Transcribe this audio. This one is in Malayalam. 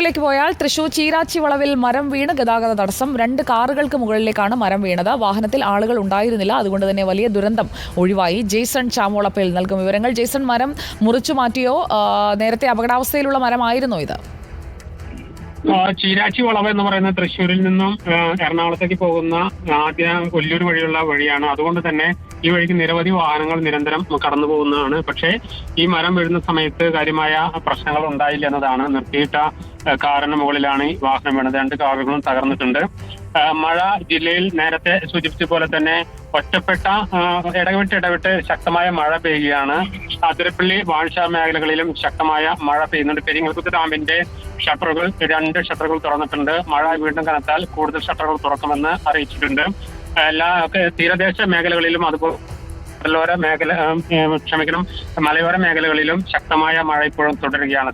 തൃശ്ശൂരിലേക്ക് പോയാൽ തൃശ്ശൂർ ചീരാച്ചി വളവിൽ മരം വീണ് ഗതാഗത തടസ്സം. 2 കാറുകൾക്ക് മുകളിലേക്കാണ് മരം വീണത്. വാഹനത്തിൽ ആളുകൾ ഉണ്ടായിരുന്നില്ല. അതുകൊണ്ട് തന്നെ വലിയ ദുരന്തം ഒഴിവായി. ജെയ്സൺ ചാമോളപ്പയിൽ നൽകും വിവരങ്ങൾ. ജെയ്സൺ, മരം മുറിച്ചു മാറ്റിയോ? നേരത്തെ അപകടാവസ്ഥയിലുള്ള മരമായിരുന്നോ ഇത്? ചീരാച്ചി വളവ് എന്ന് പറയുന്നത് തൃശ്ശൂരിൽ നിന്നും എറണാകുളത്തേക്ക് പോകുന്ന ആദ്യ കൊല്ലൂർ വഴിയുള്ള വഴിയാണ്. അതുകൊണ്ട് തന്നെ ഈ വഴിക്ക് നിരവധി വാഹനങ്ങൾ നിരന്തരം കടന്നു പോകുന്നതാണ്. പക്ഷേ ഈ മരം വീഴുന്ന സമയത്ത് കാര്യമായ പ്രശ്നങ്ങൾ ഉണ്ടായില്ല എന്നതാണ്. നിർത്തിയിട്ട കാറിന് മുകളിലാണ് ഈ വാഹനം വീണത്. 2 കാറുകളും തകർന്നിട്ടുണ്ട്. മഴ ജില്ലയിൽ നേരത്തെ സൂചിപ്പിച്ച പോലെ തന്നെ ഒറ്റപ്പെട്ട ഇടവിട്ട് ശക്തമായ മഴ പെയ്യുകയാണ്. അതിരപ്പള്ളി വാഴശാല മേഖലകളിലും ശക്തമായ മഴ പെയ്യുന്നുണ്ട്. പെരിങ്ങൽകുത്ത് ഡാമിന്റെ ഷട്ടറുകൾ 2 ഷട്ടറുകൾ തുറന്നിട്ടുണ്ട്. മഴ വീണ്ടും കനത്താൽ കൂടുതൽ ഷട്ടറുകൾ തുറക്കുമെന്ന് അറിയിച്ചിട്ടുണ്ട്. എല്ലാ തീരദേശ മേഖലകളിലും അതുപോലെ മലയോര മേഖലകളിലും ശക്തമായ മഴ ഇപ്പോഴും തുടരുകയാണ്.